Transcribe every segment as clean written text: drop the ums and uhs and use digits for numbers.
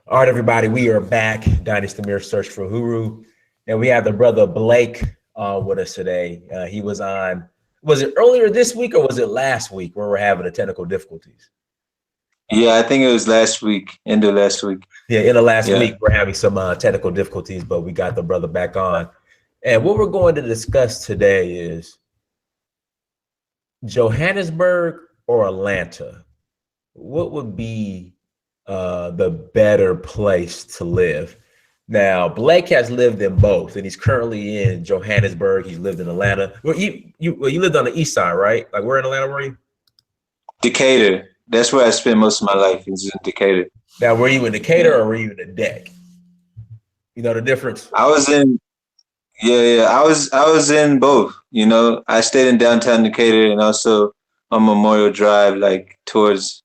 All right, everybody, we are back. Dynasty Mirror Search for Huru. And we have the brother Blake with us today. He was on, was it earlier this week or was it last week where we're having the technical difficulties? Yeah, I think it was last week, end of last week. Yeah, in the last Yeah. week, we're having some technical difficulties, but we got the brother back on. And what we're going to discuss today is Johannesburg or Atlanta. What would be the better place to live? Now, Blake has lived in both, and he's currently in Johannesburg. He's lived in Atlanta. Well, you lived on the east side, right? Like, where in Atlanta were you? Decatur. That's where I spent most of my life, is in Decatur. Now, were you in Decatur or were you in the deck? You know the difference? I was in I was in both. I stayed in downtown Decatur and also on Memorial Drive, like towards,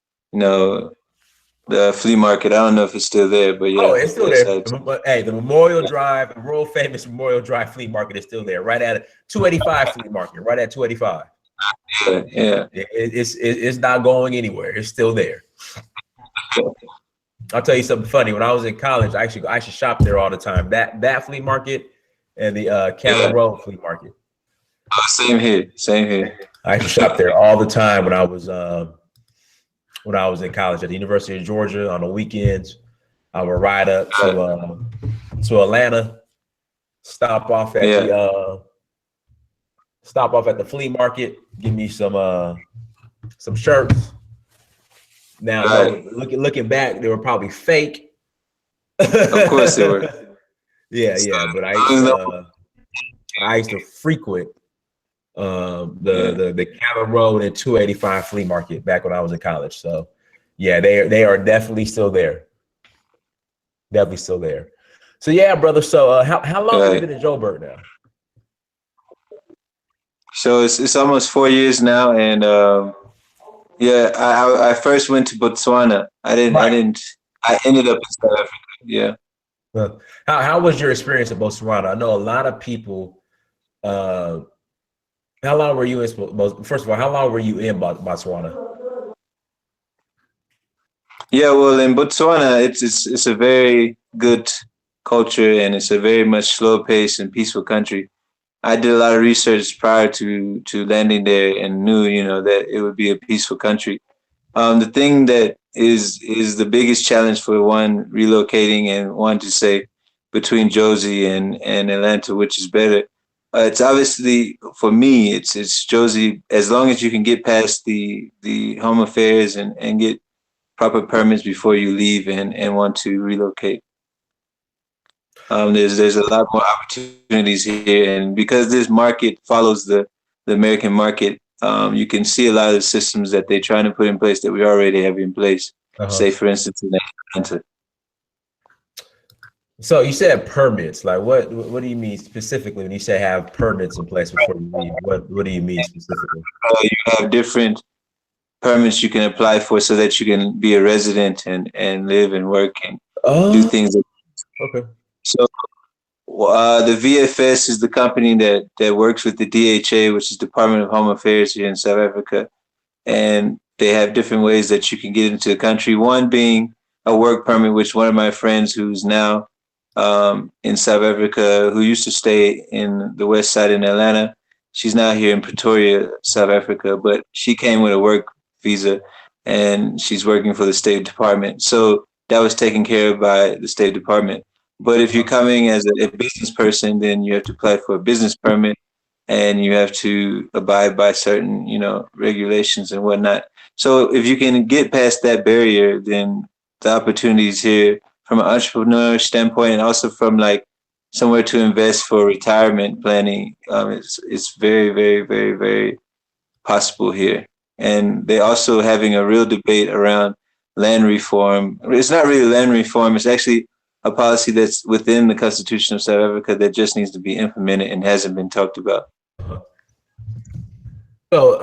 the flea market. I don't know if it's still there, but yeah. Oh, it's still there. Hey, the Memorial Drive, the world famous Memorial Drive flea market is still there, right at 285 flea market, right at 285. Yeah. It's not going anywhere. It's still there. I'll tell you something funny. When I was in college, I actually shopped there all the time. That flea market and the Cannon Road flea market. Oh, same here. I used to shop there all the time when I was in college at the University of Georgia on the weekends. I would ride up to Atlanta, stop off at the flea market, give me some shirts. Now, looking back, they were probably fake. Of course they were. Yeah, but I used to frequent the Cannon Road and 285 flea market back when I was in college. So yeah, they are definitely still there. Definitely still there. So yeah, brother. So how long have you been in Joburg now? So it's almost 4 years now, and I first went to Botswana. I ended up in South Africa. Yeah. How was your experience in Botswana? I know a lot of people. How long were you in? First of all, how long were you in Botswana? Yeah, well, in Botswana, it's a very good culture, and it's a very much slow pace and peaceful country. I did a lot of research prior to landing there and knew, that it would be a peaceful country. The thing that is the biggest challenge for one relocating and one to say between Josie and Atlanta, which is better. It's obviously, for me, it's Josie. As long as you can get past the home affairs and get proper permits before you leave and want to relocate. There's a lot more opportunities here, and because this market follows the American market, you can see a lot of the systems that they're trying to put in place that we already have in place. Say, for instance, in Atlanta. So you said permits. Like, what do you mean specifically when you say have permits in place before you leave? What do you mean specifically? You have different permits you can apply for so that you can be a resident and live and work and do things. Okay. So the VFS is the company that works with the DHA, which is Department of Home Affairs here in South Africa. And they have different ways that you can get into the country. One being a work permit, which one of my friends who's now in South Africa, who used to stay in the West Side in Atlanta, she's now here in Pretoria, South Africa, but she came with a work visa and she's working for the State Department. So that was taken care of by the State Department. But if you're coming as a business person, then you have to apply for a business permit and you have to abide by certain, regulations and whatnot. So if you can get past that barrier, then the opportunities here from an entrepreneur standpoint and also from like somewhere to invest for retirement planning, it's very, very, very, very possible here. And they're also having a real debate around land reform. It's not really land reform. It's actually a policy that's within the Constitution of South Africa that just needs to be implemented and hasn't been talked about. So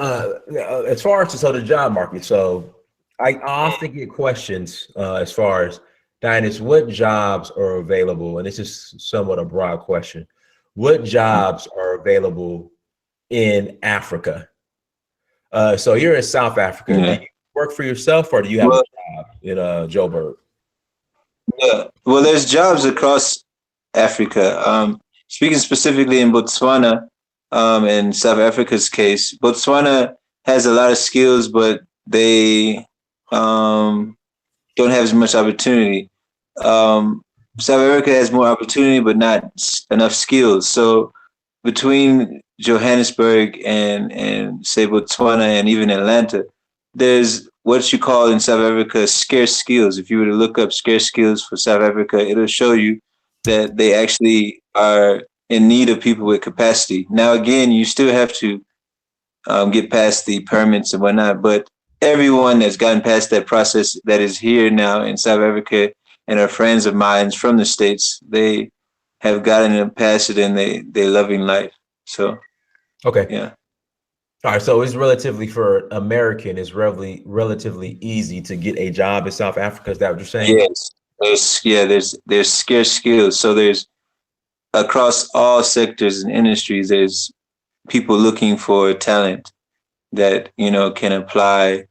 as far as the job market, so I often get questions as far as, Dinus, what jobs are available? And this is somewhat a broad question. What jobs are available in Africa? So you're in South Africa. Do you work for yourself or do you have a job in Joburg? Yeah. Well, there's jobs across Africa. Speaking specifically in Botswana, in South Africa's case, Botswana has a lot of skills, but they don't have as much opportunity. Um, South Africa has more opportunity, but not enough skills. So between Johannesburg and say Botswana and even Atlanta, there's what you call in South Africa scarce skills. If you were to look up scarce skills for South Africa, it'll show you that they actually are in need of people with capacity. Now, again, you still have to get past the permits and whatnot, but everyone that's gotten past that process that is here now in South Africa and are friends of mine from the States, they have gotten it past it and they loving life. So Okay. yeah. All right. So it's relatively for American, it's relatively easy to get a job in South Africa. Is that what you're saying? Yes. There's scarce skills. So there's across all sectors and industries, there's people looking for talent that, can apply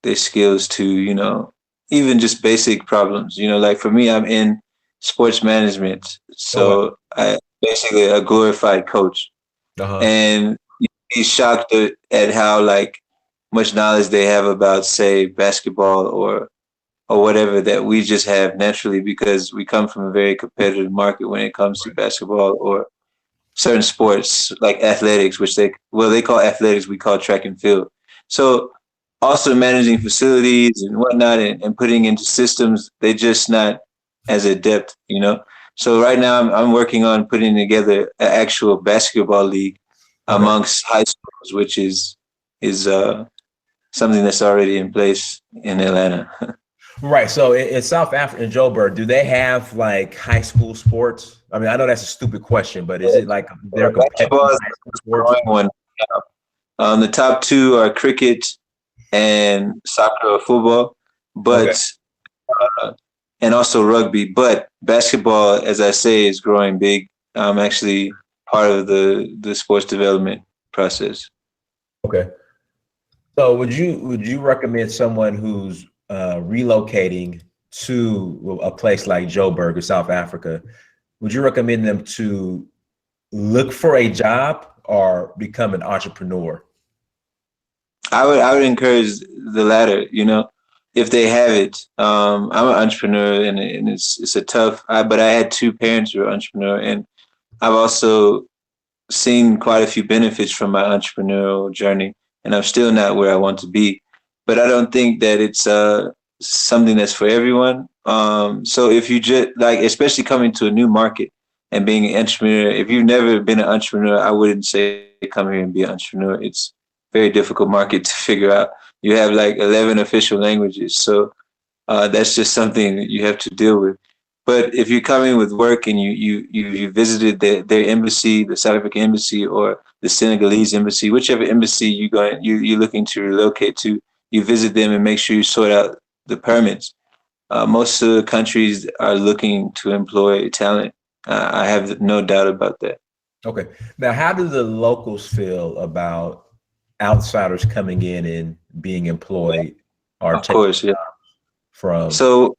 their skills to, even just basic problems. Like for me, I'm in sports management. Oh wow. So I basically a glorified coach. Uh-huh. And you'd be shocked at how like much knowledge they have about, say, basketball or whatever that we just have naturally because we come from a very competitive market when it comes to basketball or certain sports like athletics, which they call athletics, we call track and field. So also managing facilities and whatnot and putting into systems, they're just not as adept. So right now I'm working on putting together an actual basketball league Okay. amongst high schools, which is something that's already in place in Atlanta. Right. So in South Africa, in Joburg, do they have like high school sports? I mean, I know that's a stupid question, but is it like they're Basketball competitive is high school the sports? growing one. The top two are cricket and soccer or football, Okay. but and also rugby. But basketball, as I say, is growing big. Actually part of the sports development process. Okay. So would you recommend someone who's relocating to a place like Joburg or South Africa? Would you recommend them to look for a job or become an entrepreneur? I would encourage the latter. If they have it. I'm an entrepreneur, and it's a tough. But I had two parents who were entrepreneur, and I've also seen quite a few benefits from my entrepreneurial journey, and I'm still not where I want to be. But I don't think that it's something that's for everyone. So if you just like, especially coming to a new market and being an entrepreneur, if you've never been an entrepreneur, I wouldn't say come here and be an entrepreneur. It's a very difficult market to figure out. You have like 11 official languages, so that's just something that you have to deal with. But if you're coming with work and you visited their embassy, the South African embassy or the Senegalese embassy, whichever embassy you're looking to relocate to, you visit them and make sure you sort out the permits. Most of the countries are looking to employ talent. I have no doubt about that. Okay. Now, how do the locals feel about outsiders coming in and being employed or Of taking course, yeah. from? So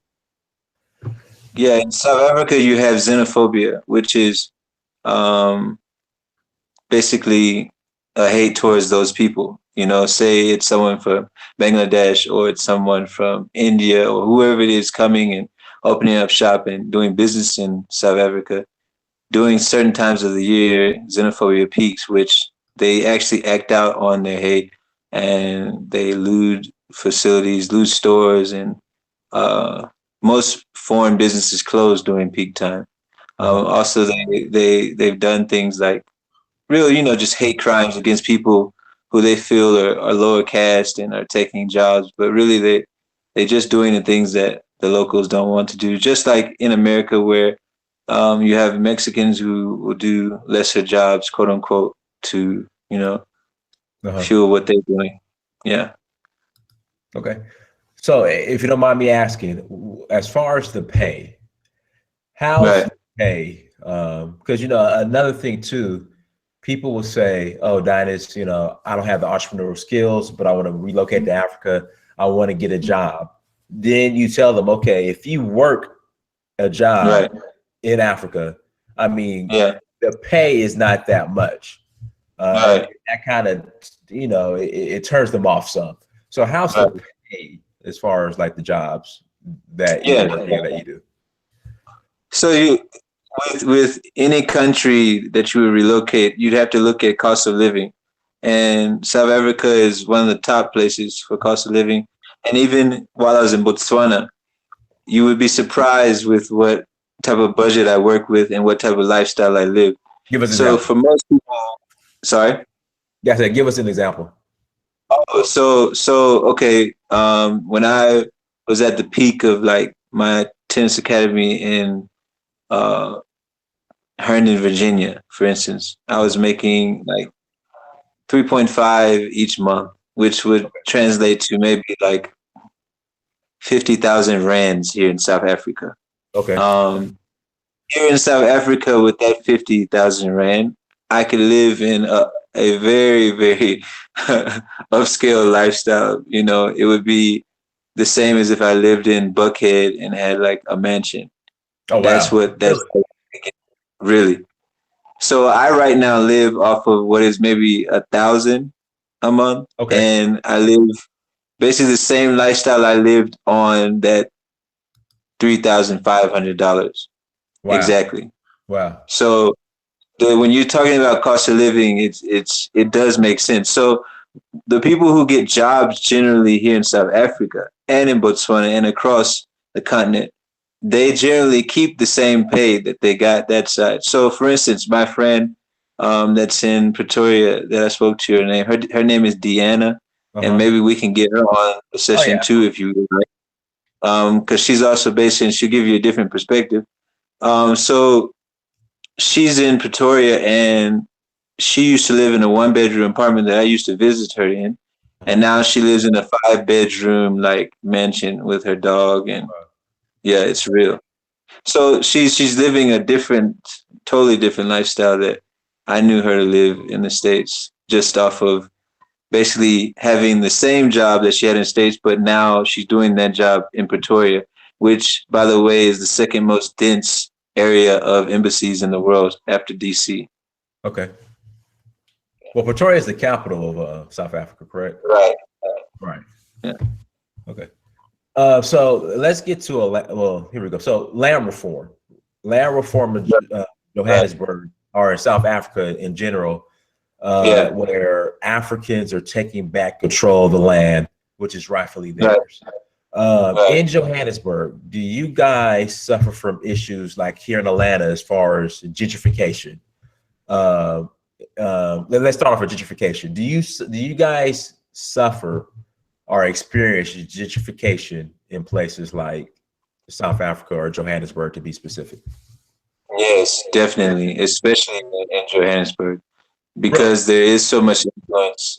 yeah, in South Africa you have xenophobia, which is um, basically a hate towards those people. Say it's someone from Bangladesh or it's someone from India or whoever it is coming and opening up shop and doing business in South Africa. During certain times of the year, xenophobia peaks, which they actually act out on their hate and they loot facilities, loot stores, and uh, most foreign businesses close during peak time. Uh-huh. Also, they've done things like really, just hate crimes against people who they feel are lower caste and are taking jobs, but really they just doing the things that the locals don't want to do. Just like in America, where you have Mexicans who will do lesser jobs, quote unquote, to Uh-huh. fuel what they're doing. Yeah, Okay. So if you don't mind me asking, as far as the pay, how's right. the pay? Because another thing too, people will say, "Oh, Dynas, I don't have the entrepreneurial skills, but I want to relocate to Africa. I want to get a job." Then you tell them, "Okay, if you work a job Right. in Africa, I mean, Yeah. the pay is not that much. And Right. that kind of, it turns them off some. So how's the Right. pay as far as like the jobs that you're Yeah. working at that you do? So you with any country that you would relocate, you'd have to look at cost of living. And South Africa is one of the top places for cost of living. And even while I was in Botswana, you would be surprised with what type of budget I work with and what type of lifestyle I live. Give us an So example. for most people, sorry. Yeah, I said, give us an example. Oh, okay. When I was at the peak of like my tennis academy in uh, Herndon, Virginia, for instance, I was making like 3.5 each month, which would translate to maybe like 50,000 rands here in South Africa. Okay. Um, Here in South Africa, with that 50,000 rand, I could live in a very, very upscale lifestyle. You know, it would be the same as if I lived in Buckhead and had like a mansion. Oh, wow. That's Really? really. So I right now live off of what is maybe 1,000 a month, Okay. and I live basically the same lifestyle I lived on that $3,500 Wow. exactly. Wow. So when you're talking about cost of living, it does make sense. So the people who get jobs generally here in South Africa and in Botswana and across the continent, they generally keep the same pay that they got that side. So, for instance, my friend that's in Pretoria that I spoke to, her name is Deanna, and Uh-huh. maybe we can get her on a Oh, session yeah. too if you would like, because she's also based in. She'll give you a different perspective. So she's in Pretoria, and she used to live in a one-bedroom apartment that I used to visit her in, and Uh-huh. now she lives in a five-bedroom like mansion with her dog, and yeah, it's real. So she's living a different, totally different lifestyle that I knew her to live in the States, just off of basically having the same job that she had in the States, but now she's doing that job in Pretoria, which, by the way, is the second most dense area of embassies in the world after DC. Okay. Well, Pretoria is the capital of South Africa, correct? Right. Right. Yeah. Okay. So let's get to well, here we go. So land reform in Right. Johannesburg or in South Africa in general, Yeah. where Africans are taking back control of the land, which is rightfully Right. theirs. Right. In Johannesburg, do you guys suffer from issues like here in Atlanta as far as gentrification? Uh, let's start off with gentrification. Do you guys suffer or experience gentrification in places like South Africa or Johannesburg, to be specific? Yes, definitely, especially in Johannesburg, Really? because there is so much influence.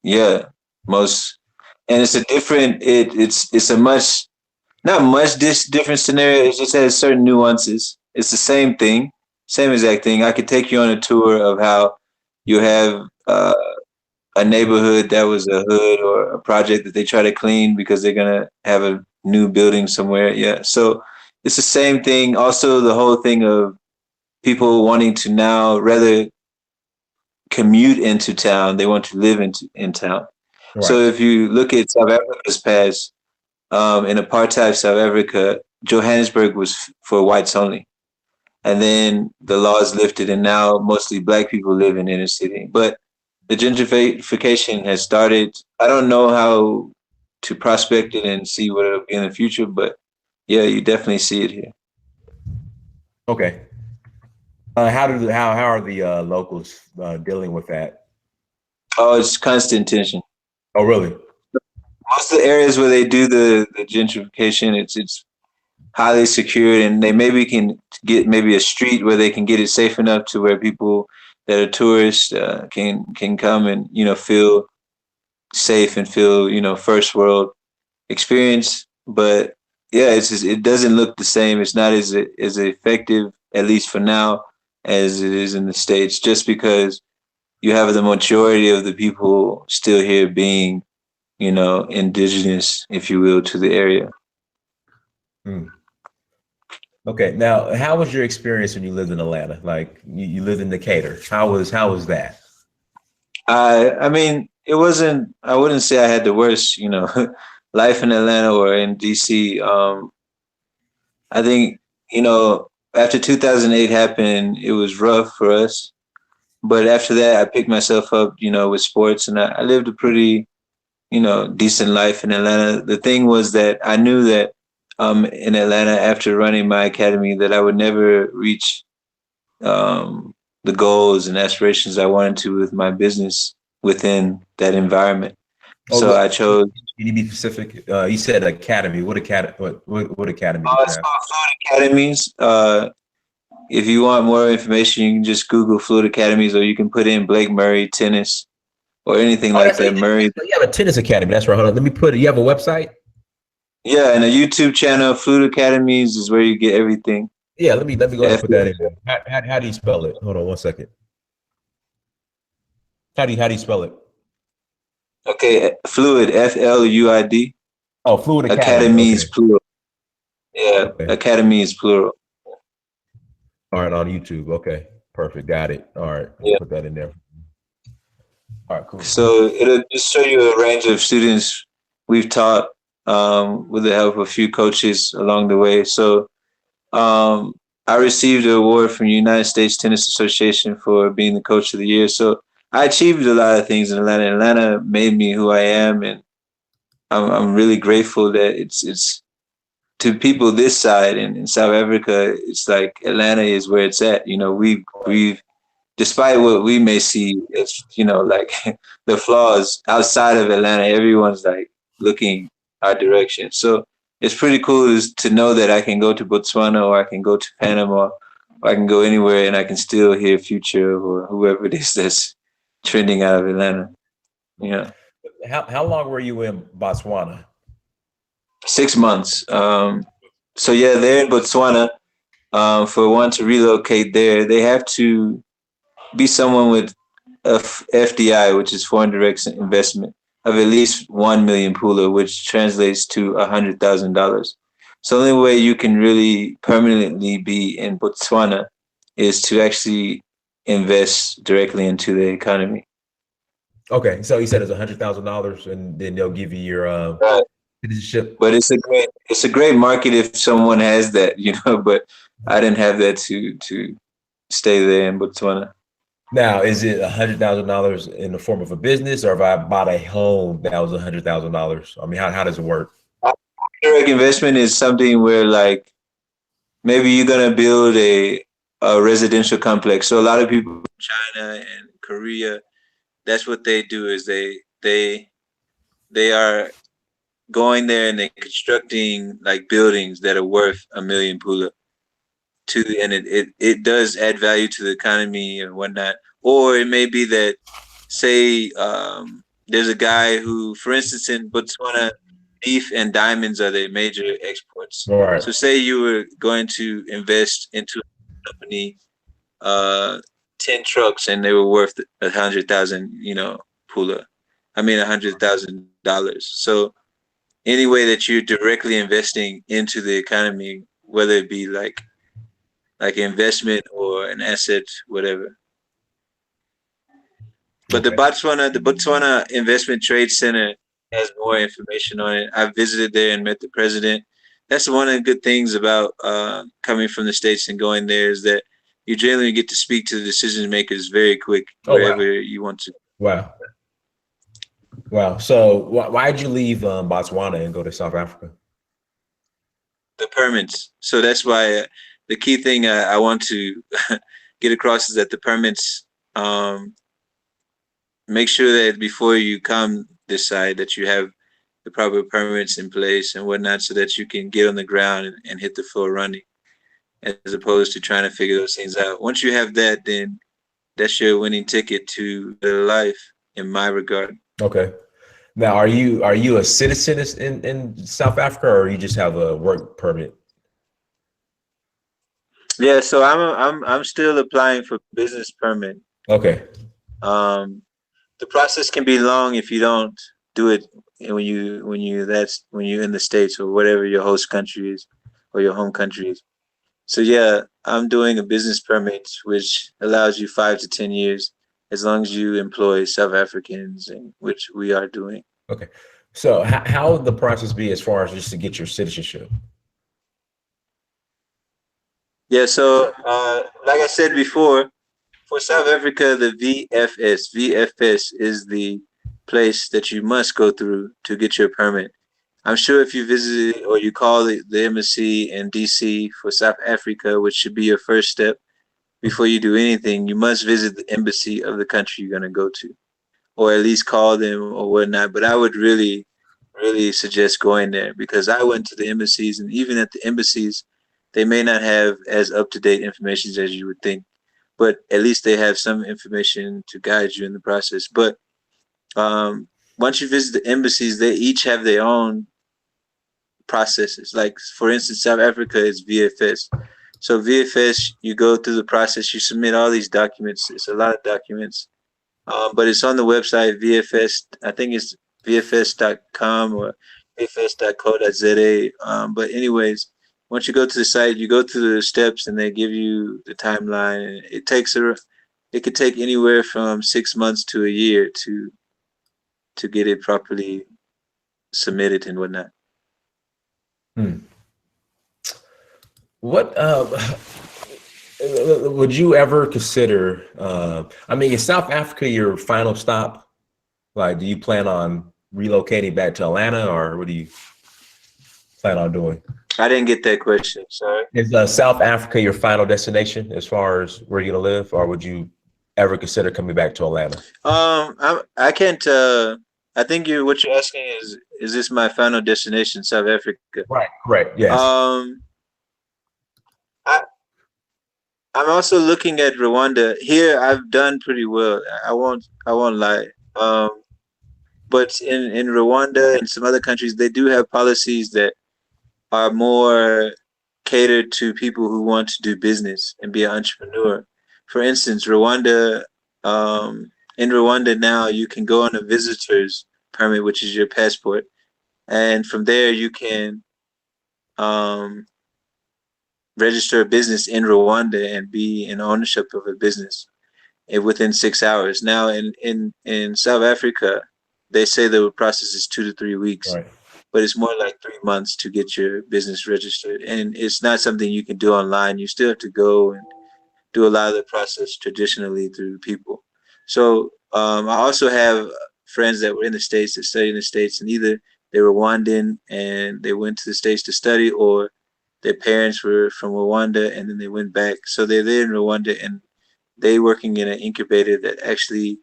Yeah, most, and it's a different. It's a much not much different scenario. It just has certain nuances. It's the same thing, same exact thing. I could take you on a tour of how you have a neighborhood that was a hood or a project that they try to clean because they're gonna have a new building somewhere. Yeah, so it's the same thing. Also, the whole thing of people wanting to now rather commute into town, they want to live in town. So Right. if you look at South Africa's past, in apartheid South Africa, Johannesburg was for whites only. And then the laws lifted, and now mostly black people live in inner city. But the gentrification has started. I don't know how to prospect it and see what it'll be in the future, but yeah, you definitely see it here. Okay. How are the locals dealing with that? Oh, it's constant tension. Oh, really? Most of the areas where they do the gentrification, it's highly secured, and they maybe can get maybe a street where they can get it safe enough to where people that are tourists can come and feel safe and feel first world experience. But yeah, it doesn't look the same. It's not as effective, at least for now, as it is in the States, just because you have the majority of the people still here being indigenous, if you will, to the area. Hmm. Okay. Now, how was your experience when you lived in Atlanta? Like you lived in Decatur. How was that? I mean, it wasn't. I wouldn't say I had the worst, life in Atlanta or in DC. I think after 2008 happened, it was rough for us. But after that, I picked myself up, with sports, and I lived a pretty, decent life in Atlanta. The thing was that I knew that in Atlanta, after running my academy, that I would never reach the goals and aspirations I wanted to with my business within that environment. Oh, So I chose. can you be specific? You said academy. What academy? What academy did you It's have? called Fluid Academies. If you want more information, you can just Google Fluid Academies, or you can put in Blake Murray tennis or anything Oh, like that. Murray. you have a tennis academy. That's right. Hold on. Let me put it. You have a website? Yeah, and a YouTube channel, Fluid Academies, is where you get everything. Yeah. Let me go ahead and F- put that in there. How do you spell it? Hold on one second. How do you spell it? okay, Fluid, FLUID. Oh, Fluid Academy. Academies Okay. plural. Yeah, Okay. Academies plural. All right. On YouTube. Okay. Perfect. Got it. All right. Let me Yeah. put that in there. All right. Cool. So it'll just show you a range of students we've taught with the help of a few coaches along the way. So um, I received an award from the United States Tennis Association for being the coach of the year. So I achieved a lot of things in Atlanta. Atlanta made me who I am, and I'm really grateful that it's to people this side in South Africa. It's like Atlanta is where it's at. We've despite what we may see as like the flaws outside of Atlanta, everyone's like looking our direction. So it's pretty cool to know that I can go to Botswana or I can go to Panama or I can go anywhere and I can still hear Future or whoever it is that's trending out of Atlanta. Yeah, How long were you in Botswana? 6 months. So yeah, they're in Botswana. For one to relocate there, they have to be someone with FDI, which is foreign direct investment, of at least 1 million pula, which translates to $100,000. So the only way you can really permanently be in Botswana is to actually invest directly into the economy. Okay. So you said it's $100,000, and then they'll give you your Right. citizenship. But it's a great market if someone has that, But I didn't have that to stay there in Botswana. Now, is it $100,000 in the form of a business, or if I bought a home that was $100,000? I mean, how does it work? Direct investment is something where like maybe you're gonna build a residential complex. So a lot of people in China and Korea, that's what they do is they are going there and they're constructing like buildings that are worth 1 million pula to and it does add value to the economy and whatnot. Or it may be that say there's a guy who, for instance, in Botswana, beef and diamonds are their major exports. All right. So say you were going to invest into a company, uh, 10 trucks, and they were worth 100,000, pula. I mean, $100,000. So any way that you're directly investing into the economy, whether it be like investment or an asset, whatever. But Okay. The Botswana Investment Trade Center has more information on it. I visited there and met the president. That's one of the good things about coming from the States and going there is that you generally get to speak to the decision makers very quick Oh, wow. wherever you want to. Wow. Wow. So why did you leave Botswana and go to South Africa? The permits. So that's why the key thing I want to get across is that the permits, make sure that before you come this side that you have the proper permits in place and whatnot so that you can get on the ground and hit the floor running as opposed to trying to figure those things out. Once you have that, then that's your winning ticket to life in my regard. Okay. Now, are you a citizen in South Africa, or you just have a work permit? Yeah, so I'm still applying for business permit. Okay. Um, the process can be long if you don't do it when you're in the States or whatever your host country is or your home country is. So yeah, I'm doing a business permit, which allows you 5 to 10 years as long as you employ South Africans, and which we are doing. Okay. So how would the process be as far as just to get your citizenship? Yeah, so like I said before, for South Africa, the VFS is the place that you must go through to get your permit. I'm sure if you visit or you call the embassy in DC for South Africa, which should be your first step before you do anything, you must visit the embassy of the country you're going to go to, or at least call them or whatnot. But I would really, really suggest going there because I went to the embassies, and even at the embassies, they may not have as up to date information as you would think, but at least they have some information to guide you in the process. But um, once you visit the embassies, they each have their own processes. Like for instance, South Africa is VFS. So VFS, you go through the process, you submit all these documents. It's a lot of documents, but it's on the website VFS. I think it's VFS.com or VFS.co.za. But anyways, once you go to the site, you go through the steps, and they give you the timeline. It could take anywhere from 6 months to a year to get it properly submitted and whatnot. Hmm. What would you ever consider? I mean, is South Africa your final stop? Like, do you plan on relocating back to Atlanta, or what do you plan on doing? I didn't get that question. Sorry. Is South Africa your final destination as far as where you're gonna live, or would you ever consider coming back to Atlanta? I can't. I think what you're asking is this my final destination, South Africa? Right. Correct. Yes. Um, I I'm also looking at Rwanda. Here, I've done pretty well. I won't lie. But in Rwanda and some other countries, they do have policies that are more catered to people who want to do business and be an entrepreneur. For instance, in Rwanda now, you can go on a visitor's permit, which is your passport, and from there you can um, register a business in Rwanda and be in ownership of a business within 6 hours. Now, in South Africa, they say the process is 2 to 3 weeks, Right. but it's more like 3 months to get your business registered. And it's not something you can do online. You still have to go and do a lot of the process traditionally through people. So I also have friends that were in the States that studied in the States, and either they were Rwandan and they went to the States to study, or their parents were from Rwanda and then they went back. So they're there in Rwanda, and they working in an incubator that actually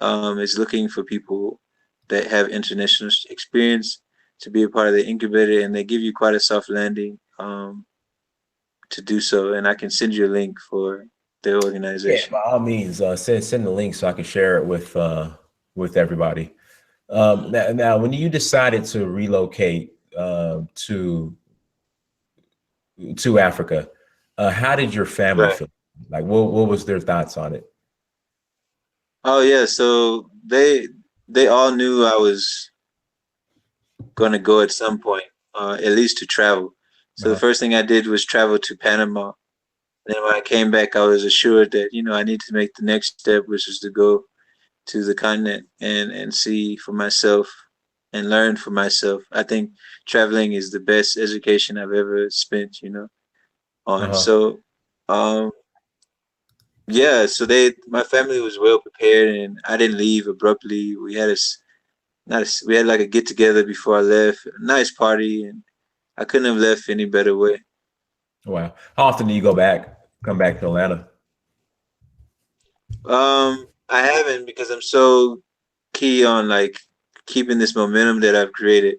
is looking for people that have international experience to be a part of the incubator, and they give you quite a soft landing to do so. And I can send you a link for their Yeah. organization. By all means, send the link so I can share it with everybody. Now, when you decided to relocate to Africa, how did your family Right. feel? Like, what was their thoughts on it? Oh yeah. So they all knew I was going to go at some point, at least to travel. So the Uh-huh. first thing I did was travel to Panama. And then when I came back, I was assured that I need to make the next step, which is to go to the continent and see for myself and learn for myself. I think traveling is the best education I've ever spent, on. Uh-huh. So, um, yeah, so my family was well prepared, and I didn't leave abruptly. We had not a, we had like a get together before I left, a nice party, and I couldn't have left any better way. Wow. How often do you come back to Atlanta? I haven't because I'm so key on like keeping this momentum that I've created.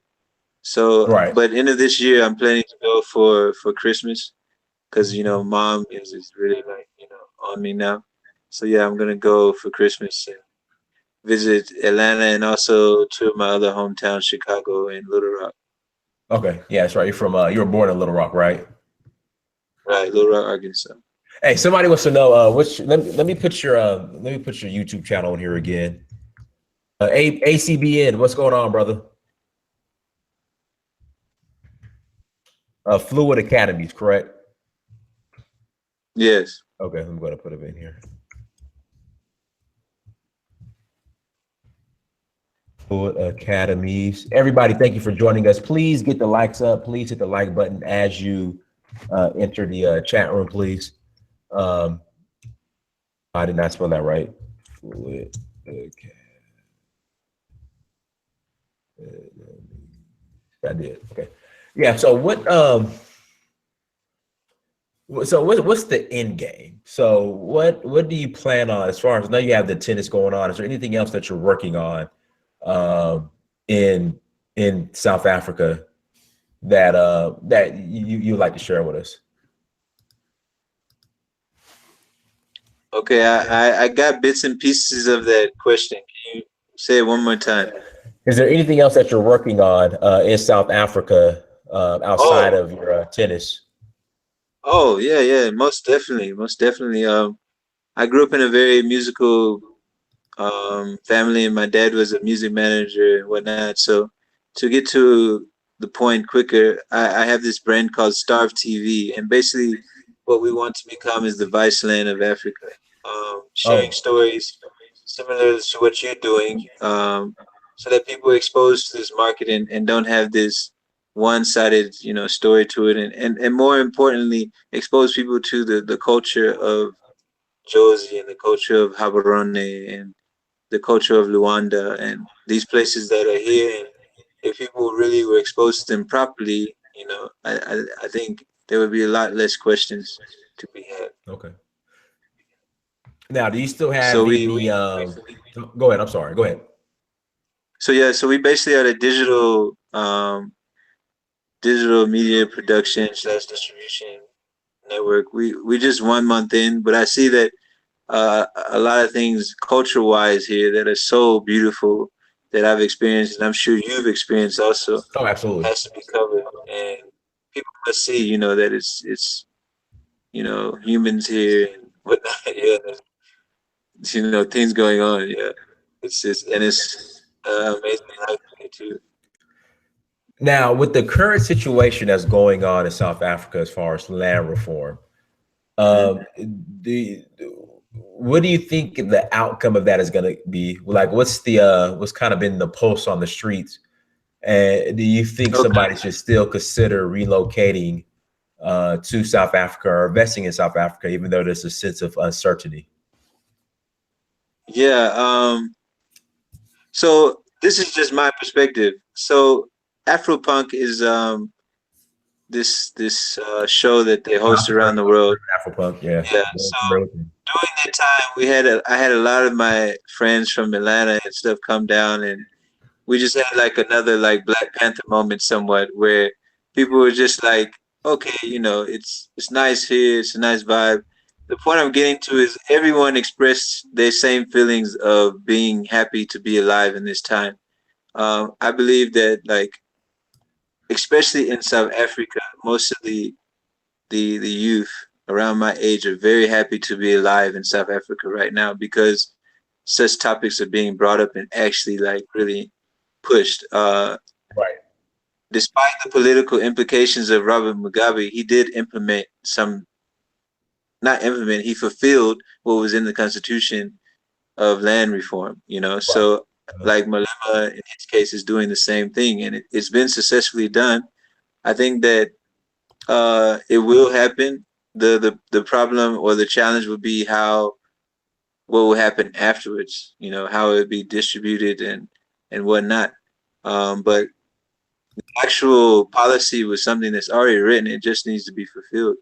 So, Right. but end of this year, I'm planning to go for Christmas because mom is really like on me now. So yeah, I'm gonna go for Christmas and visit Atlanta and also two of my other hometowns, Chicago and Little Rock. Okay. Yeah, that's right. You were born in Little Rock, right? Right, Little Rock, Arkansas. Hey, somebody wants to know let me put your YouTube channel on here again. ACBN, what's going on, brother? Fluid Academies, correct? Yes. Okay, I'm going to put them in here. Food Academies. Everybody, thank you for joining us. Please get the likes up. Please hit the like button as you enter the chat room, please. Um, I did not spell that right. Food Academy. I did. Okay. Yeah. So what's the end game? So what do you plan on as far as I know you have the tennis going on? Is there anything else that you're working on um, in South Africa that you like to share with us? Okay, I got bits and pieces of that question. Can you say it one more time? Is there anything else that you're working on in South Africa outside Oh, of your tennis? oh yeah, yeah, most definitely, most definitely. I grew up in a very musical family, and my dad was a music manager and whatnot. So to get to the point quicker, I have this brand called Starve TV, and basically what we want to become is the Viceland of Africa, sharing Oh, stories similar to what you're doing, so that people are exposed to this market and don't have this one-sided, story to it, and more importantly, expose people to the culture of Josie and the culture of Habarone and the culture of Luanda and these places that are here. And if people really were exposed to them properly, I think there would be a lot less questions to be had. okay. Now, do you still So have we any? Go ahead. I'm sorry. Go ahead. so yeah, so we basically are a digital media production slash distribution network. We just 1 month in, but I see that a lot of things culture wise here that are so beautiful that I've experienced and I'm sure you've experienced also Oh, absolutely. has to be covered, and people must see, that it's humans here and whatnot. Yeah, things going on. Yeah, it's amazing life here too. Now, with the current situation that's going on in South Africa as far as land reform, Hmm. um, the what do you think the outcome of that is going to be? Like, what's kind of been the pulse on the streets? And do you think Okay. somebody should still consider relocating to South Africa or investing in South Africa, even though there's a sense of uncertainty? Yeah. So this is just my perspective. So Afropunk is this show that they host around the I've world. heard of Afropunk, yeah. Yeah. So during that time, I had a lot of my friends from Atlanta and stuff come down, and we just had like another like Black Panther moment, somewhat, where people were just like, okay, it's nice here, it's a nice vibe. The point I'm getting to is everyone expressed their same feelings of being happy to be alive in this time. I believe that, like, especially in South Africa, most of the youth around my age are very happy to be alive in South Africa right now because such topics are being brought up and actually like really pushed. Right. Despite the political implications of Robert Mugabe, he did implement not implement, he fulfilled what was in the Constitution of land reform, Right. So, like Malema in his case is doing the same thing, and it's been successfully done. I think that it will happen. The problem or the challenge would be what will happen afterwards, how it would be distributed and whatnot. But actual policy was something that's already written. It just needs to be fulfilled.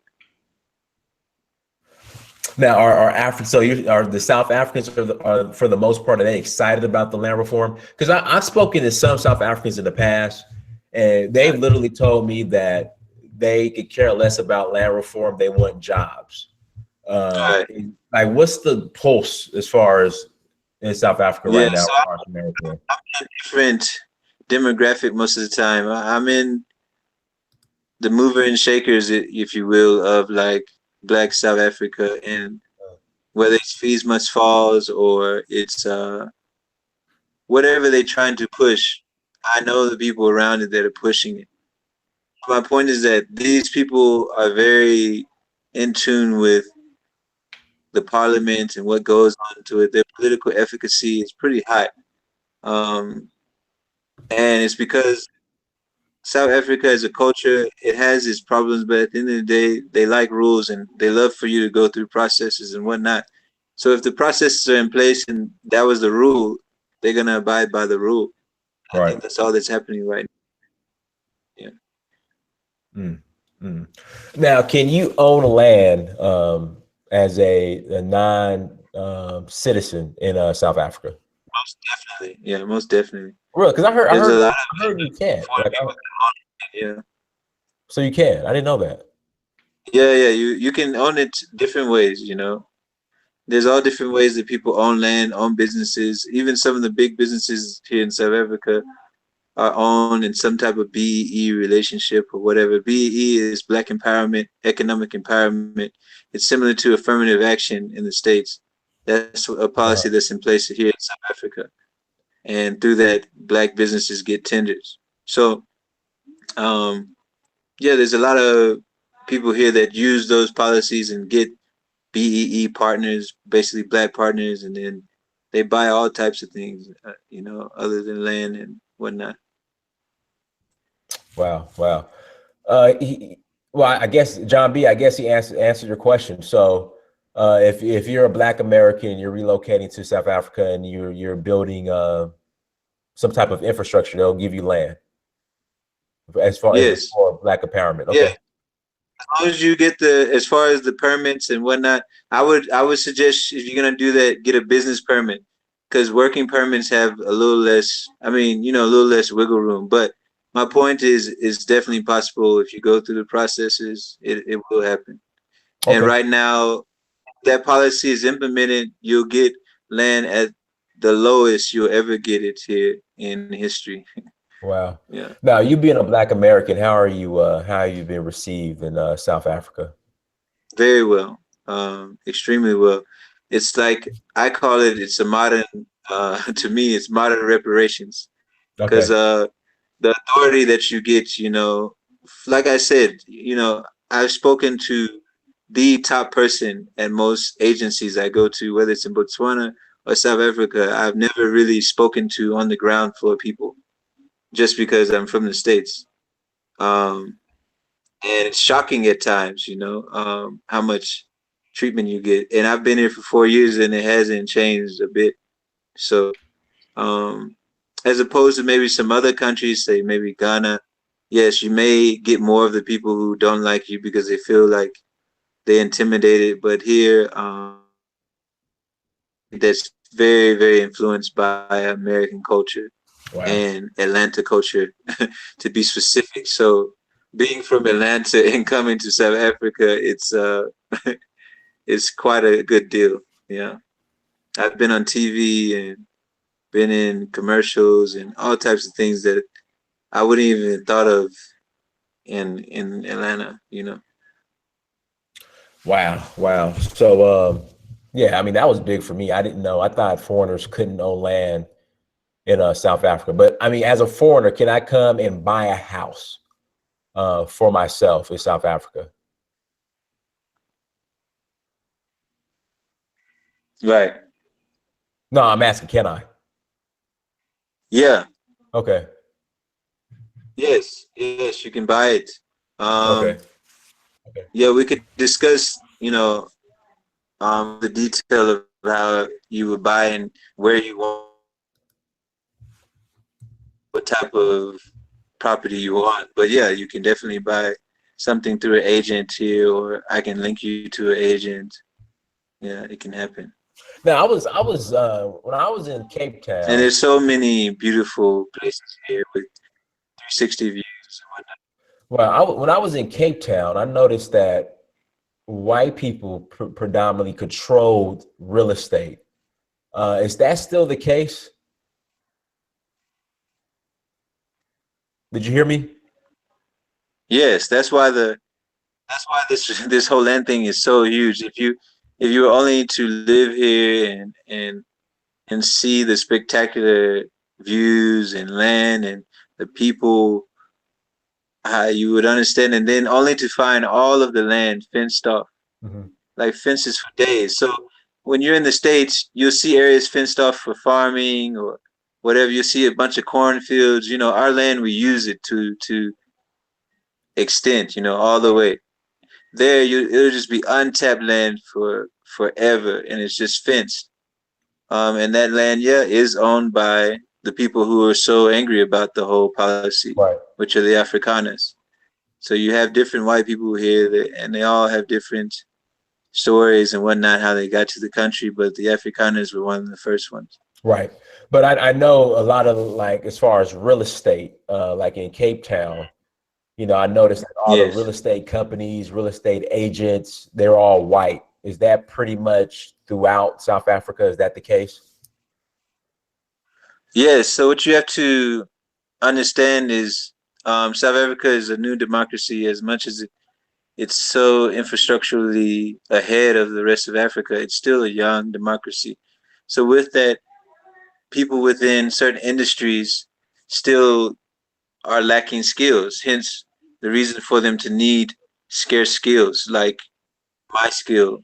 Now, are the South Africans are for the most part are they excited about the land reform? Because I've spoken to some South Africans in the past, and Yeah. they've literally told me that they could care less about land reform. They want jobs. All right. Like, what's the pulse as far as in South Africa Yeah. right now So as far as land reform? I'm in a different demographic most of the time. I'm in the mover and shakers, if you will, of like Black South Africa, and whether it's fees must falls or it's whatever they're trying to push, I know the people around it that are pushing it. My point is that these people are very in tune with the parliament and what goes on to it. Their political efficacy is pretty high, um, and it's because South Africa as a culture, it has its problems, but at the end of the day, they like rules and they love for you to go through processes and whatnot. So if the processes are in place and that was the rule, they're gonna abide by the rule. I Right. think that's all that's happening right now. Yeah. Mm, mm. Now, can you own land as a non citizen in South Africa? Most definitely. Yeah, most definitely. Really? Because There's a lot of I heard you can't. foreign people that own it. So you can. I didn't know that. Yeah. You can own it different ways, you know. There's all different ways that people own land, own businesses. Even some of the big businesses here in South Africa are owned in some type of BEE relationship or whatever. BEE is Black Empowerment, Economic Empowerment. It's similar to affirmative action in the States. That's a policy Uh-huh. that's in place here in South Africa. And through that, Black businesses get tenders. So, um, yeah, there's a lot of people here that use those policies and get BEE partners, basically Black partners, and then they buy all types of things, other than land and whatnot. Wow. Wow. Well, I guess John B. I guess he answered your question. So, if you're a Black American and you're relocating to South Africa and you're building some type of infrastructure, they'll give you land as Yes. for Black empowerment. Yeah. Okay. As long as you get as far as the permits and whatnot, I would suggest if you're gonna do that, get a business permit because working permits have a little less. I mean, a little less wiggle room. But my point is, it's definitely possible if you go through the processes, it will happen. And Okay. right now, that policy is implemented, you'll get land at the lowest you'll ever get it here in history. Wow. Yeah. Now, you being a Black American, how are you being received in South Africa? Very well, extremely well. It's like I call it. It's a modern. To me, it's modern reparations because Okay. the authority that you get, like I said, I've spoken to the top person at most agencies I go to, whether it's in Botswana or South Africa. I've never really spoken to on the ground floor people just because I'm from the States. Um, and it's shocking at times, how much treatment you get. And I've been here for 4 years and it hasn't changed a bit. So, um, as opposed to maybe some other countries, say maybe Ghana, yes, you may get more of the people who don't like you because they feel like they're intimidated. But here, that's very, very influenced by American culture Wow. and Atlanta culture, to be specific. So, being from Atlanta and coming to South Africa, it's quite a good deal. Yeah, I've been on TV and been in commercials and all types of things that I wouldn't even thought of in Atlanta. Wow. Wow. So, yeah, I mean, that was big for me. I didn't know. I thought foreigners couldn't own land in South Africa. But I mean, as a foreigner, can I come and buy a house for myself in South Africa? Right. No, I'm asking, can I? Yeah. Okay. Yes. Yes. You can buy it. Okay. Um. Okay. Yeah. We could discuss. The detail of how you would buy and where you want, what type of property you want. But yeah, you can definitely buy something through an agent here, or I can link you to an agent. Yeah, it can happen. Now, I was when I was in Cape And Town. there's so many beautiful places here with 360 views and whatnot. Well, when I was in Cape Town, I noticed that white people predominantly controlled real estate. Is that still the case? Did you hear me? Yes, that's why this this whole land thing is so huge. If you were only to live here and see the spectacular views and land and the people, you would understand. And then only to find all of the land fenced off. Mhm. like fences for days. So when you're in the States, you'll see areas fenced off for farming or whatever. You'll see a bunch of cornfields. You know, our land, we use it to extent, you know, all the way. There, it'll just be untapped land for forever, and it's just fenced. And that land, yeah, is owned by the people who are so angry about the whole policy, Right. which are the Afrikaners. So you have different white people here, and they all have different stories and whatnot, how they got to the country. But the Afrikaners were one of the first ones. Right. But I know a lot of like as far as real estate, like in Cape Town, I noticed that all the real Yes, estate companies, real estate agents, they're all white. Is that pretty much throughout South Africa? Is that the case? yes. So what you have to understand is South Africa is a new democracy. As much as it's so infrastructurally ahead of the rest of Africa, it's still a young democracy. So with that, people within certain industries still are lacking skills. Hence, the reason for them to need scarce skills like my skill,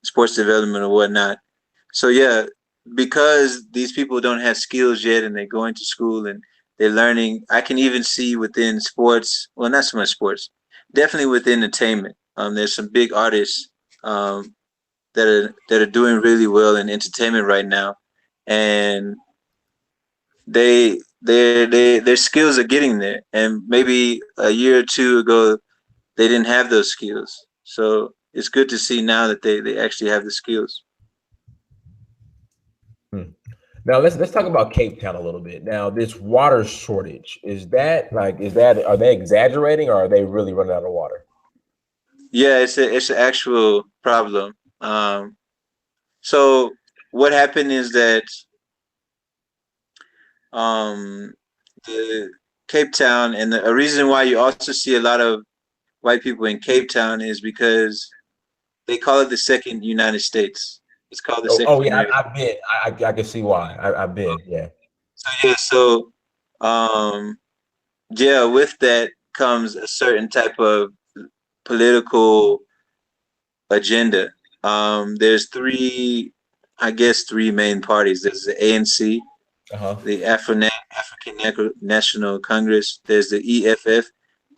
sports development or whatnot. So yeah, because these people don't have skills yet, and they're going to school and they're learning. I can even see within sports, well, not so much sports, definitely within entertainment. There's some big artists that are doing really well in entertainment right now, and their skills are getting there. And maybe a year or two ago, they didn't have those skills. So it's good to see now that they actually have the skills. Hmm. Now let's talk about Cape Town a little bit. Now this water shortage, is that are they exaggerating or are they really running out of water? Yeah, it's an actual problem. So what happened is that um, the Cape Town, and a reason why you also see a lot of white people in Cape Town is because they call it the second United States. It's called the Oh second yeah, America. I've been. I can see why. I've been. Yeah. So yeah, so um, yeah, with that comes a certain type of political agenda. There's I guess, three main parties. There's the ANC, Uh huh. the African National Congress. There's the EFF,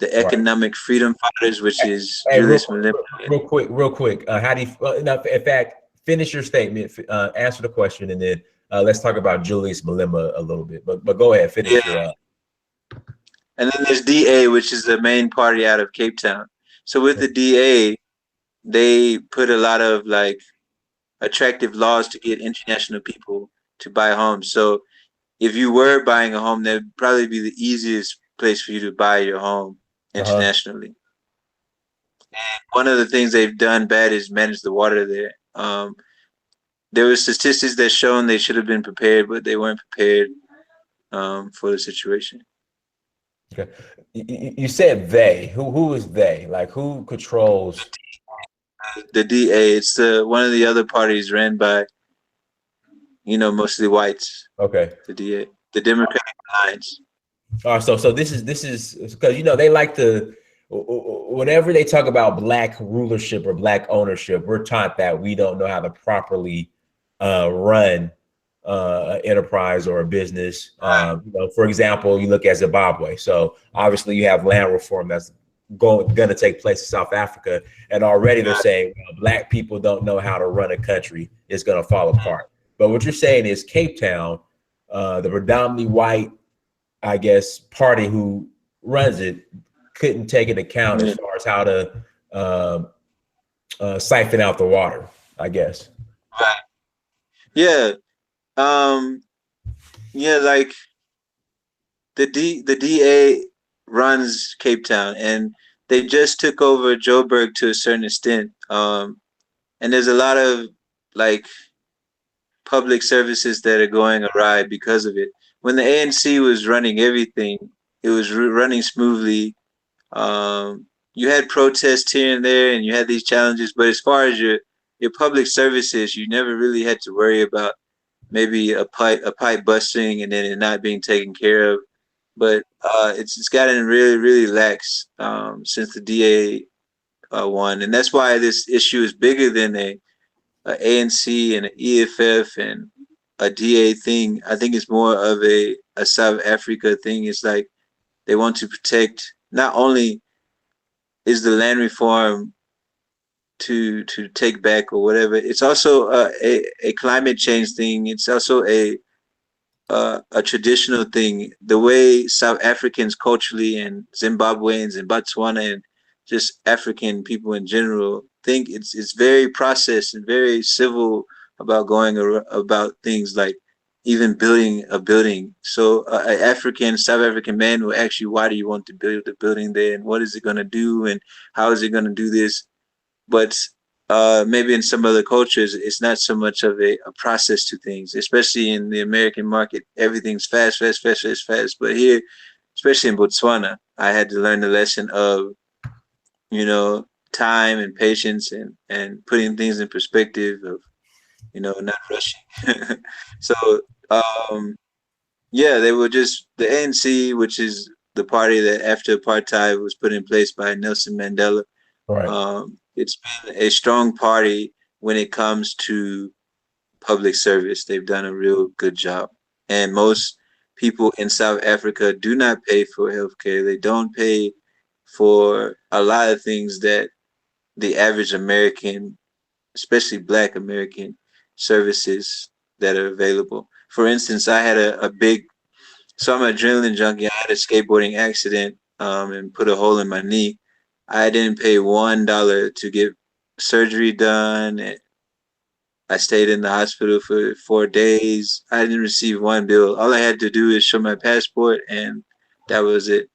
the Right. Economic Freedom Fighters, which is Hey, Julius Malema. real quick. How do you? No, in fact, finish your statement. Answer the question, and then let's talk about Julius Malema a little bit. But go ahead, Yeah, finish your. and then there's DA, which is the main party out of Cape Town. So with the DA, they put a lot of like attractive laws to get international people to buy homes. So if you were buying a home, that'd probably be the easiest place for you to buy your home Uh huh. internationally. One of the things they've done bad is manage the water there. There were statistics that shown they should have been prepared, but they weren't prepared for the situation. Okay. You said they. Who is they? Like who controls? The DA, it's one of the other parties ran by mostly whites. Okay. The DA, the Democratic Alliance. All right. So this is because they like to whenever they talk about black rulership or black ownership, we're taught that we don't know how to properly run an enterprise or a business. For example, you look at Zimbabwe. So obviously, you have land reform that's going to take place in South Africa, and already they're saying black people don't know how to run a country; it's going to fall apart. But what you're saying is Cape Town, the predominantly white, I guess, party who runs it couldn't take into account as Yeah. far as how to uh, siphon out the water. I guess. Right. Yeah. Um, yeah, like the DA runs Cape Town, and they just took over Joburg to a certain extent. And there's a lot of like public services that are going awry because of it. When the ANC was running everything, it was running smoothly. You had protests here and there, and you had these challenges. But as far as your public services, you never really had to worry about maybe a pipe busting and then it not being taken care of. But it's gotten really really lax since the DA one, and that's why this issue is bigger than a ANC and an EFF and a DA thing. I think it's more of a South Africa thing. It's like they want to protect. Not only is the land reform to take back or whatever, it's also a climate change thing. It's also a traditional thing. The way South Africans culturally and Zimbabweans and Botswana and just African people in general think, it's very processed and very civil about about things like even building a building. So an African South African man will ask you, why do you want to build a building there, and what is it going to do, and how is it going to do this? But maybe in some other cultures, it's not so much of a process to things, especially in the American market. Everything's fast, fast, fast, fast, fast. But here, especially in Botswana, I had to learn the lesson of, time and patience and putting things in perspective of, not rushing. So, um, yeah, they were just the ANC, which is the party that after apartheid was put in place by Nelson Mandela. Right. It's been a strong party when it comes to public service. They've done a real good job. And most people in South Africa do not pay for healthcare. They don't pay for a lot of things that the average American, especially Black American, services that are available. For instance, I had a big, so I'm an adrenaline junkie. I had a skateboarding accident and put a hole in my knee. I didn't pay $1 to get surgery done. I stayed in the hospital for 4 days. I didn't receive one bill. All I had to do is show my passport, and that was it.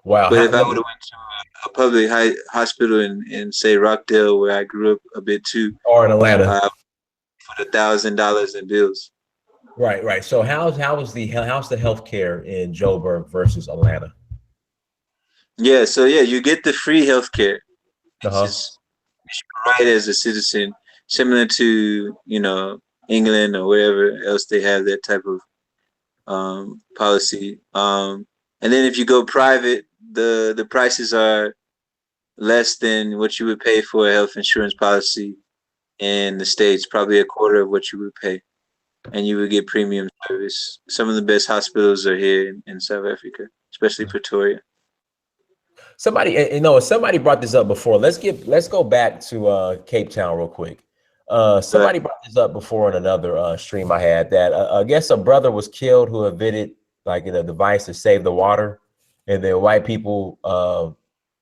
Wow. But if I would have went to a public hospital in say Rockdale, where I grew up a bit too, Or in Atlanta. for $1,000 in bills. Right, right. So how's the healthcare in Joburg versus Atlanta? Yeah, so yeah, you get the free healthcare. It's Uh-huh. just right as a citizen, similar to England or wherever else they have that type of policy. And then if you go private, the prices are less than what you would pay for a health insurance policy in the States, probably a quarter of what you would pay, and you would get premium service. Some of the best hospitals are here in South Africa, especially Pretoria. Somebody brought this up before. Let's go back to Cape Town real quick. But Somebody brought this up before in another stream I had that I guess a brother was killed who invented like a device to save the water, and then white people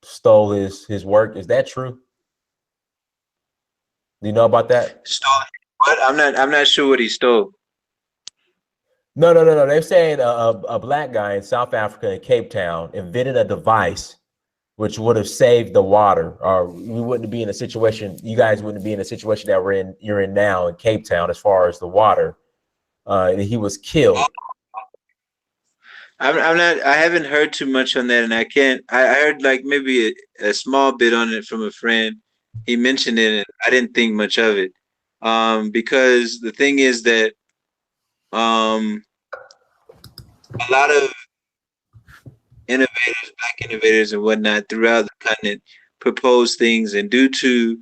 stole his work. Is that true? Do you know about that? stole what? I'm not sure what he stole. No, no, no, no. They're saying a black guy in South Africa in Cape Town invented a device which would have saved the water, or we wouldn't be in a situation. You guys wouldn't be in a situation that you're in now in Cape Town as far as the water. And he was killed. I'm not. I haven't heard too much on that, and I can't. I heard like maybe a small bit on it from a friend. He mentioned it, and I didn't think much of it. Because the thing is that um, a lot of innovators, black innovators, and whatnot throughout the continent propose things, and due to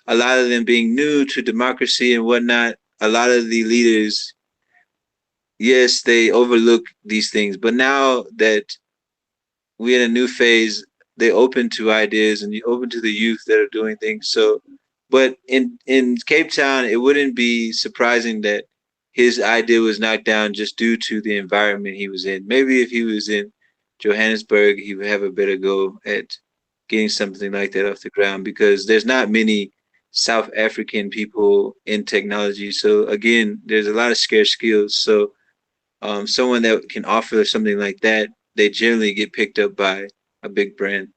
a lot of them being new to democracy and whatnot, a lot of the leaders, yes, they overlook these things. But now that we're in a new phase, they're open to ideas and you're open to the youth that are doing things. So, but in Cape Town, it wouldn't be surprising that his idea was knocked down just due to the environment he was in. Maybe if he was in Johannesburg, he would have a better go at getting something like that off the ground, because there's not many South African people in technology. So again, there's a lot of scarce skills. So someone that can offer something like that, they generally get picked up by a big brand.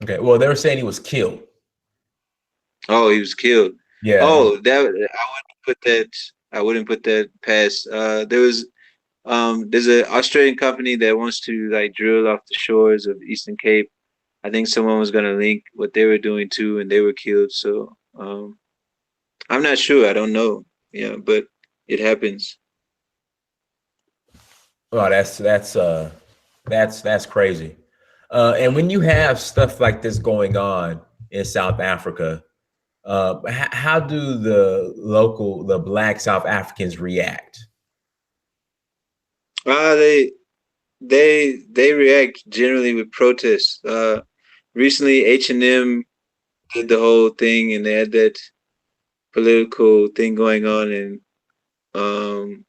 Okay. Well, they were saying he was killed. Oh, he was killed. Yeah. Oh, that I wouldn't put that. I wouldn't put that past. There's an Australian company that wants to like drill off the shores of the Eastern Cape. I think someone was gonna link what they were doing too, and they were killed. So I'm not sure. I don't know. Yeah, but it happens. Oh, that's crazy. And when you have stuff like this going on, in South Africa. How do the Black South Africans react? they they react generally with protests. Recently H&M did the whole thing, and they had that political thing going on, and um,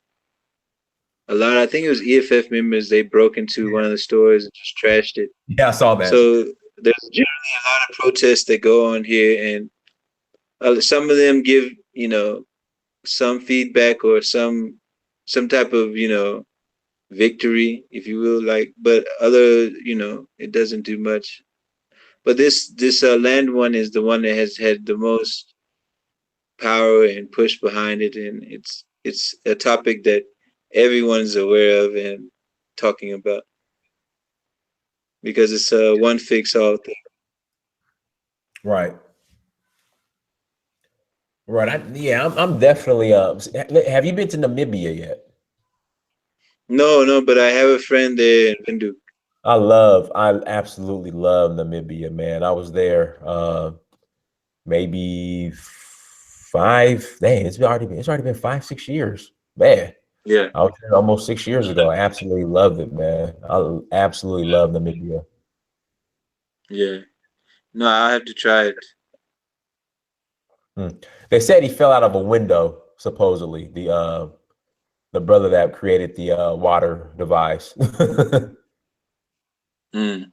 a lot. I think it was EFF members. They broke into one of the stores and just trashed it. Yeah, I saw that. So there's generally a lot of protests that go on here, and some of them give some feedback or some type of victory, if you will, like, but other it doesn't do much. But this land one is the one that has had the most power and push behind it, and it's a topic that everyone's aware of and talking about because it's a one fix all thing. Right. Right. Yeah, I'm definitely. Have you been to Namibia yet? No, no, but I have a friend there in Vindu. I absolutely love Namibia, man. I was there maybe five. Dang, it's already been 5, 6 years, man. Yeah, I was there almost 6 years ago. I absolutely loved it, man. I absolutely love Namibia. yeah. No, I have to try it. Hmm. They said he fell out of a window, supposedly. The brother that created the water device. Mm.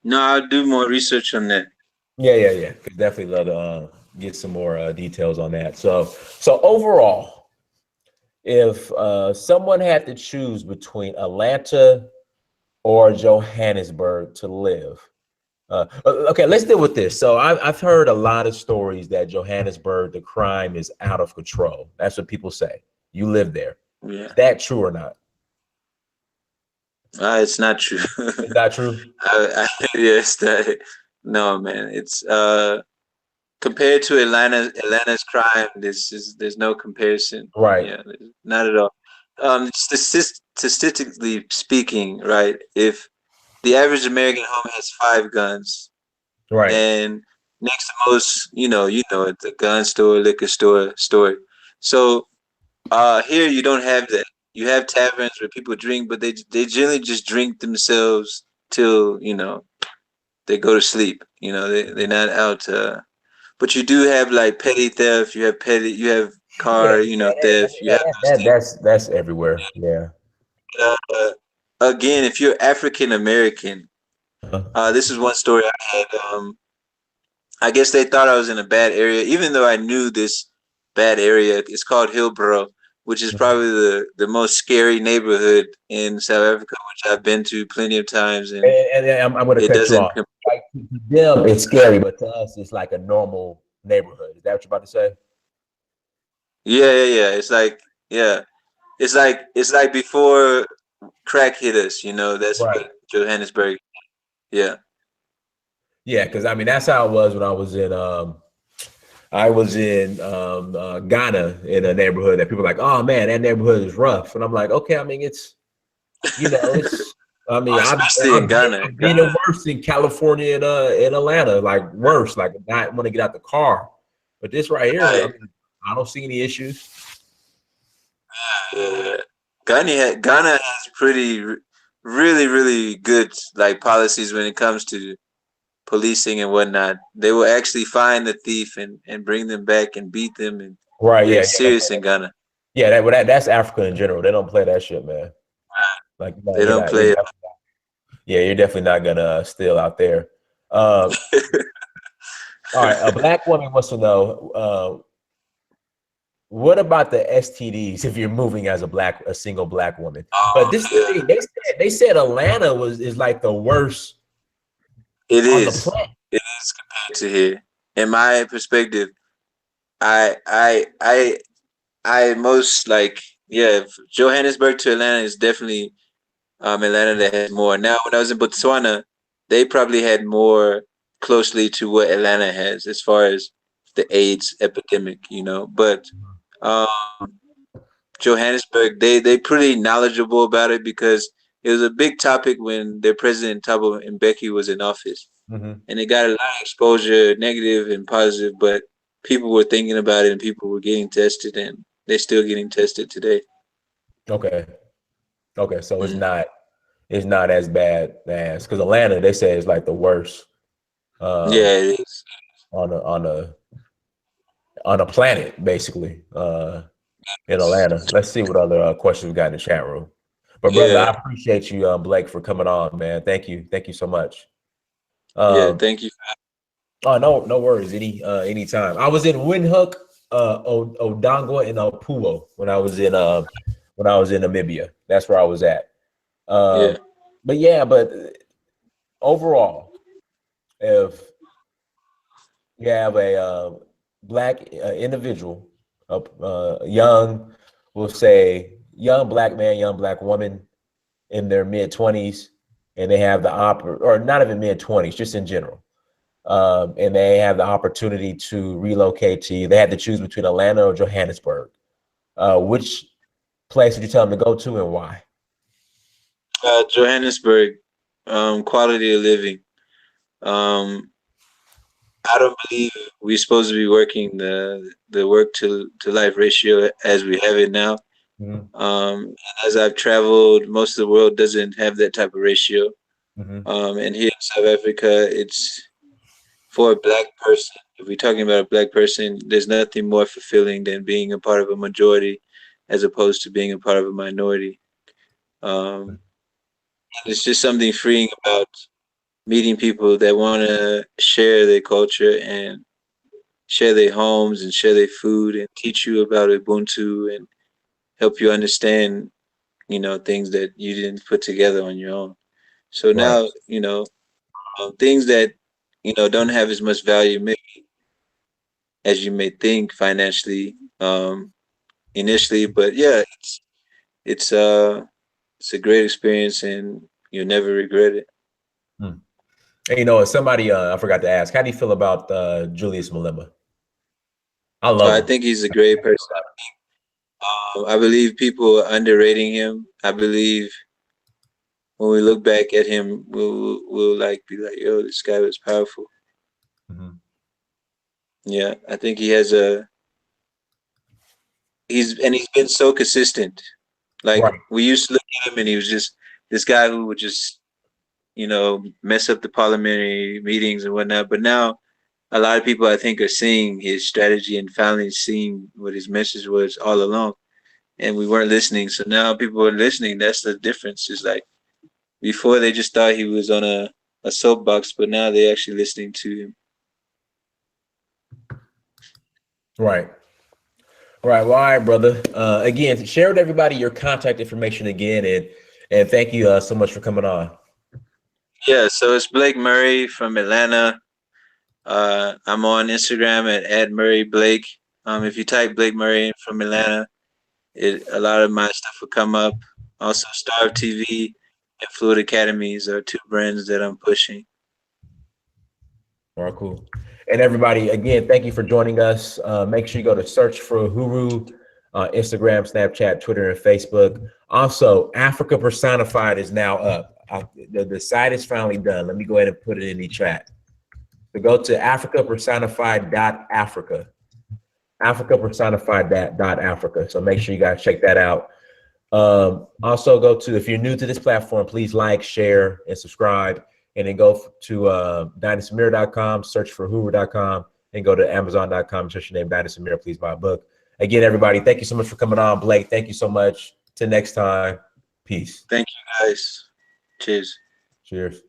No, I'll do more research on that. Yeah. Could definitely love to get some more details on that. So overall, if someone had to choose between Atlanta or Johannesburg to live, okay, let's deal with this. So I've heard a lot of stories that Johannesburg, the crime is out of control. That's what people say. You live there. Yeah, Is that true or not? it's not true. It's not true. Yes, that no, man. It's compared to Atlanta's crime, there's no comparison. Right. Yeah, not at all. Statistically speaking, right? If the average American home has 5 guns, Right. and next to most, it's a gun store, liquor store. So here you don't have that. You have taverns where people drink, but they generally just drink themselves till they go to sleep. They're not out. But you do have like petty theft. You have Yeah, car theft. You have those things. that's everywhere. Yeah. Uh, Again, if you're African American, Uh-huh. this is one story I had. I guess they thought I was in a bad area, even though I knew this bad area. It's called Hillbrow, which is probably the most scary neighborhood in South Africa, which I've been to plenty of times, and And I'm going to it cut you doesn't. off. Like to them, it's scary, but to us, it's like a normal neighborhood. Is that what you're about to say? Yeah. Yeah, it's like before crack hit us. That's Right. what Johannesburg. Yeah, Yeah, because I mean that's how it was when I was in Ghana in a neighborhood that people are like, oh man, that neighborhood is rough, and I'm like, okay, I mean it's I mean especially in Ghana. I've been in worse in California and in Atlanta, like worse, like not want to get out the car, but this right here, I Right. mean, I don't see any issues. Yeah. Ghana has really, really good like policies when it comes to policing and whatnot. They will actually find the thief and bring them back and beat them, and Right? yeah, Yeah, it's serious in Ghana. yeah. That's Africa in general. They don't play that shit, man. Like They don't play it. you're definitely not gonna steal out there. Uh, all right, a black woman wants to know what about the STDs if you're moving as a single black woman. But Oh this is the yeah, thing, they said Atlanta is like the worst it on the is. planet. It is compared to here. In my perspective, I I I I most like yeah. Johannesburg to Atlanta is definitely Atlanta that has more. Now, when I was in Botswana, they probably had more closely to what Atlanta has as far as the AIDS epidemic, But um, Johannesburg, they pretty knowledgeable about it because it was a big topic when their president Thabo Mbeki was in office. Mm-hmm. and it got a lot of exposure, negative and positive, but people were thinking about it and people were getting tested, and they're still getting tested today. Okay. Okay. So Mm. it's not as bad as because Atlanta, they say is like the worst um Yeah, it is. on a planet, basically. In Atlanta. Let's see what other questions we got in the chat room. But brother, I Yeah, appreciate you, Blake, for coming on, man. Thank you so much. yeah. Um, Thank you. oh no worries. Anytime. I was in Windhoek, Odangwa, and Opuwo when I was in Namibia. That's where I was at. Yeah, But yeah, but overall, if you have a black individual, young, we'll say young black man, young black woman in their mid-20s, and they have or not even mid-20s, just in general, and they have the opportunity to relocate to, they had to choose between Atlanta or Johannesburg. Which place would you tell them to go to and why? Johannesburg, quality of living. Um, I don't believe we're supposed to be working the work to life ratio as we have it now. Mm-hmm. As I've traveled, most of the world doesn't have that type of ratio. Mm-hmm. And here in South Africa, it's for a black person. If we're talking about a black person, there's nothing more fulfilling than being a part of a majority, as opposed to being a part of a minority. Um, it's just something freeing about meeting people that want to share their culture and share their homes and share their food and teach you about Ubuntu and help you understand, things that you didn't put together on your own. So Right. now, things that, don't have as much value maybe as you may think financially, initially, but yeah, it's uh it's a great experience and you'll never regret it. Hmm. And somebody I forgot to ask, how do you feel about Julius Malema? I So love I him. think he's a great person. I believe people are underrating him. I believe when we look back at him, we'll like be like, yo, this guy was powerful. Mhm. Yeah, I think he's been so consistent. Like Right. we used to look at him and he was just this guy who would just, mess up the parliamentary meetings and whatnot. But now a lot of people I think are seeing his strategy and finally seeing what his message was all along. And we weren't listening. So now people are listening. That's the difference. It's like before they just thought he was on a soapbox, but now they're actually listening to him. Right. Right. Well, all right, brother. Again, share with everybody your contact information again, and thank you so much for coming on. Yeah, so it's Blake Murray from Atlanta. I'm on Instagram at Murray Blake. If you type Blake Murray from Atlanta, a lot of my stuff will come up. Also, Star TV and Fluid Academies are two brands that I'm pushing. All right, cool. And everybody, again, thank you for joining us. Make sure you go to search for Huru, Instagram, Snapchat, Twitter, and Facebook. Also, Africa Personified is now up. The site is finally done. Let me go ahead and put it in the chat. So go to africapersonified.africa. Africapersonified.africa. So make sure you guys check that out. Also go to, if you're new to this platform, please like, share, and subscribe. And then go to dynastymirror.com, search for hoover.com, and go to amazon.com, search your name, Dynasty Mirror, please buy a book. Again, everybody, thank you so much for coming on. Blake, thank you so much. Till next time, peace. Thank you guys. Cheers. Cheers.